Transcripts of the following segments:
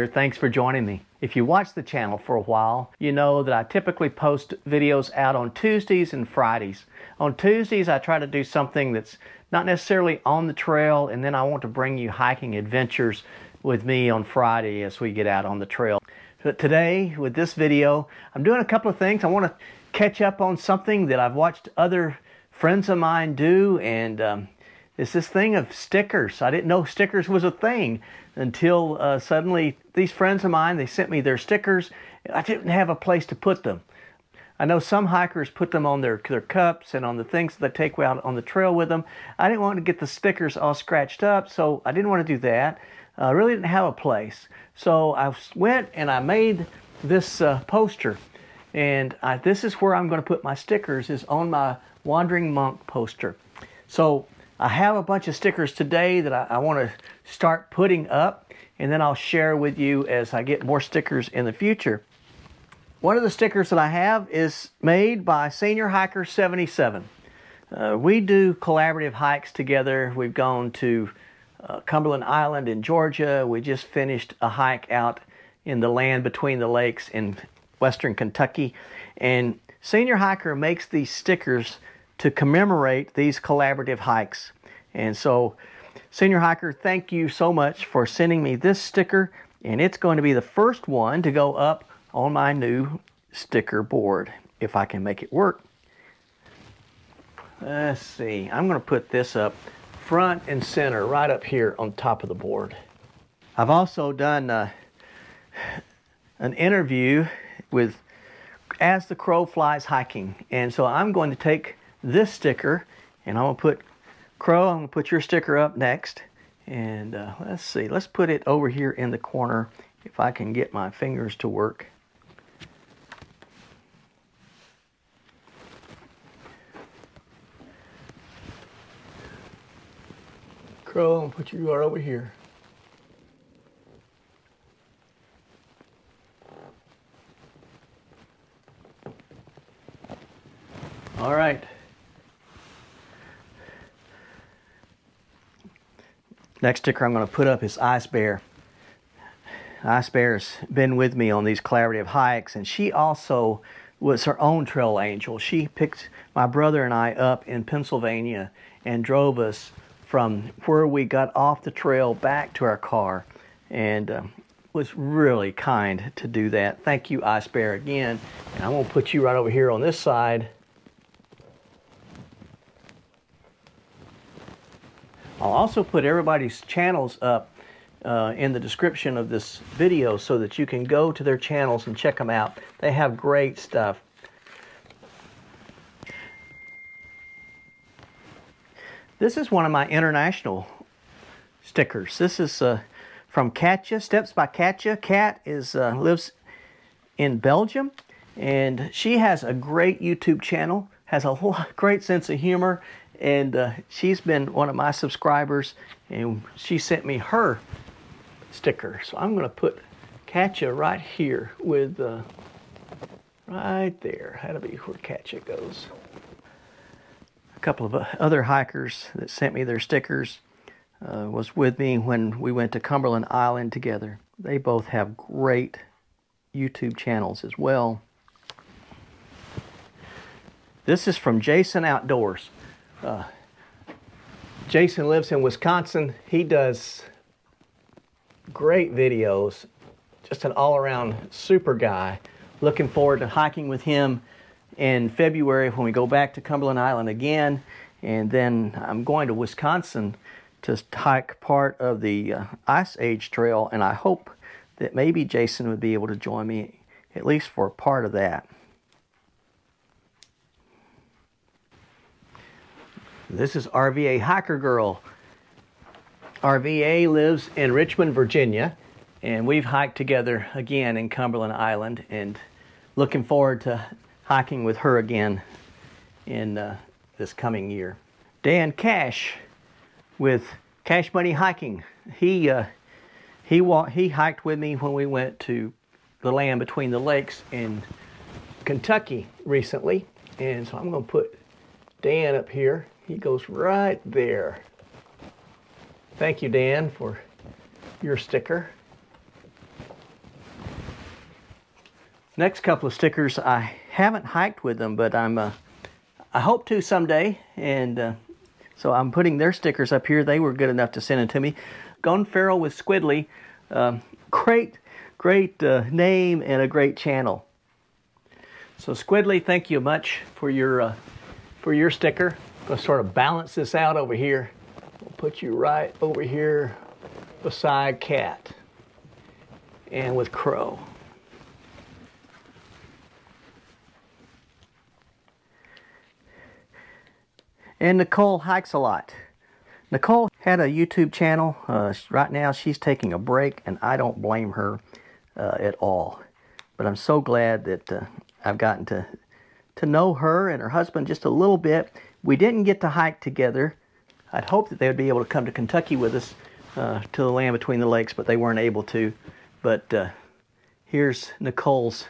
here. Thanks for joining me. If you watch the channel for a while, you know that I typically post videos out on Tuesdays and Fridays. On Tuesdays, I try to do something that's not necessarily on the trail, and then I want to bring you hiking adventures with me on Friday as we get out on the trail. But today, with this video, I'm doing a couple of things. I want to catch up on something that I've watched other friends of mine do, and it's this thing of stickers. I didn't know stickers was a thing until suddenly these friends of mine, they sent me their stickers. I didn't have a place to put them. I know some hikers put them on their cups and on the things that they take out on the trail with them. I didn't want to get the stickers all scratched up, so I didn't want to do that. I really didn't have a place. So I went and I made this poster. And this is where I'm going to put my stickers, is on my Wandering Monk poster. So I have a bunch of stickers today that I want to start putting up, and then I'll share with you as I get more stickers in the future. One of the stickers that I have is made by Senior Hiker 77. We do collaborative hikes together. We've gone to Cumberland Island in Georgia. We just finished a hike out in the land between the lakes in western Kentucky. And Senior Hiker makes these stickers to commemorate these collaborative hikes. And so, Senior Hiker, thank you so much for sending me this sticker, and it's going to be the first one to go up on my new sticker board, if I can make it work. Let's see, I'm going to put this up front and center right up here on top of the board. I've also done an interview with As the Crow Flies Hiking, and so I'm going to take this sticker and I'm going to put Crow, I'm going to put your sticker up next, and let's see, let's put it over here in the corner if I can get my fingers to work. Crow, I'm going to put you right over here. All right. Next sticker I'm going to put up is Ice Bear. Ice Bear's been with me on these collaborative hikes, and she also was her own trail angel. She picked my brother and I up in Pennsylvania and drove us from where we got off the trail back to our car, and was really kind to do that. Thank you, Ice Bear, again. And I'm going to put you right over here on this side. I'll also put everybody's channels up in the description of this video so that you can go to their channels and check them out. They have great stuff. This is one of my international stickers. This is from Katja Steps by Katja. Kat lives in Belgium, and she has a great YouTube channel, has a great sense of humor, and she's been one of my subscribers, and she sent me her sticker. So I'm going to put Katja right here with, right there. That'll be where Katja goes. A couple of other hikers that sent me their stickers was with me when we went to Cumberland Island together. They both have great YouTube channels as well. This is from Jason Outdoors. Jason lives in Wisconsin. He does great videos, just an all-around super guy. Looking forward to hiking with him in February when we go back to Cumberland Island again, and then I'm going to Wisconsin to hike part of the Ice Age Trail, and I hope that maybe Jason would be able to join me at least for a part of that. This is RVA Hiker Girl. RVA lives in Richmond, Virginia, and we've hiked together again in Cumberland Island, and looking forward to hiking with her again in this coming year. Dan Cash with Cash Money Hiking. He hiked with me when we went to the land between the lakes in Kentucky recently, and so I'm going to put Dan up here. He goes right there. Thank you, Dan, for your sticker. Next couple of stickers, I haven't hiked with them, but I hope to someday, and so I'm putting their stickers up here. They were good enough to send it to me. Gone Feral with Squidly. Great name and a great channel. So Squidly, thank you much for your sticker. I'm going to sort of balance this out over here. We'll put you right over here beside Cat and with Crow. And Nicole hikes a lot. Nicole had a YouTube channel. Right now she's taking a break, and I don't blame her at all. But I'm so glad that I've gotten to know her and her husband just a little bit. We didn't get to hike together. I'd hoped that they would be able to come to Kentucky with us to the land between the lakes, but they weren't able to. But here's Nicole's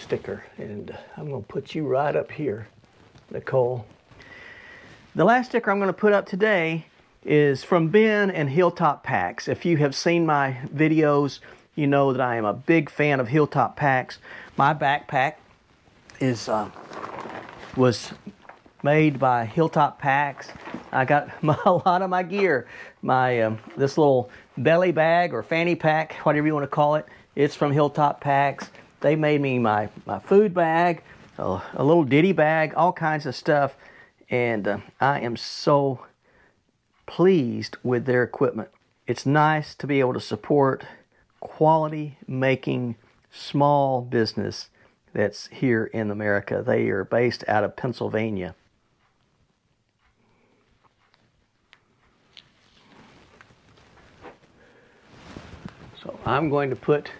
sticker, and I'm going to put you right up here, Nicole. The last sticker I'm going to put up today is from Ben and Hilltop Packs. If you have seen my videos, you know that I am a big fan of Hilltop Packs. My backpack was made by Hilltop Packs. I got a lot of my gear. This little belly bag or fanny pack, whatever you want to call it, it's from Hilltop Packs. They made me my food bag, a little ditty bag, all kinds of stuff. And I am so pleased with their equipment. It's nice to be able to support quality making small business that's here in America. They are based out of Pennsylvania. So I'm going to put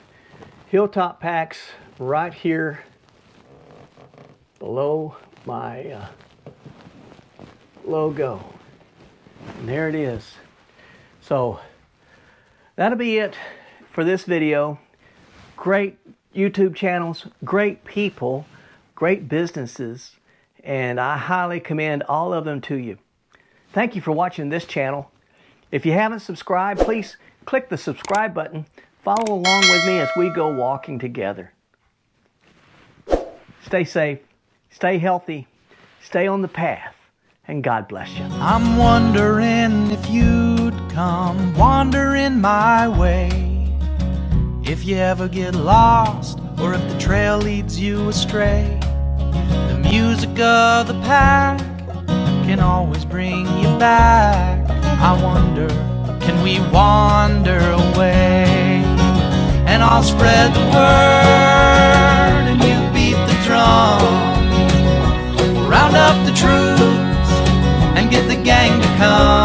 Hilltop Packs right here below my logo. And there it is. So that'll be it for this video. Great YouTube channels, great people, great businesses, and I highly commend all of them to you. Thank you for watching this channel. If you haven't subscribed, please click the subscribe button. Follow along with me as we go walking together. Stay safe, stay healthy, stay on the path, and God bless you. I'm wondering if you'd come wandering my way. If you ever get lost, or if the trail leads you astray, the music of the pack can always bring you back. I wonder, can we wander away? And I'll spread the word, and you beat the drum. Round up the troops and get the gang to come.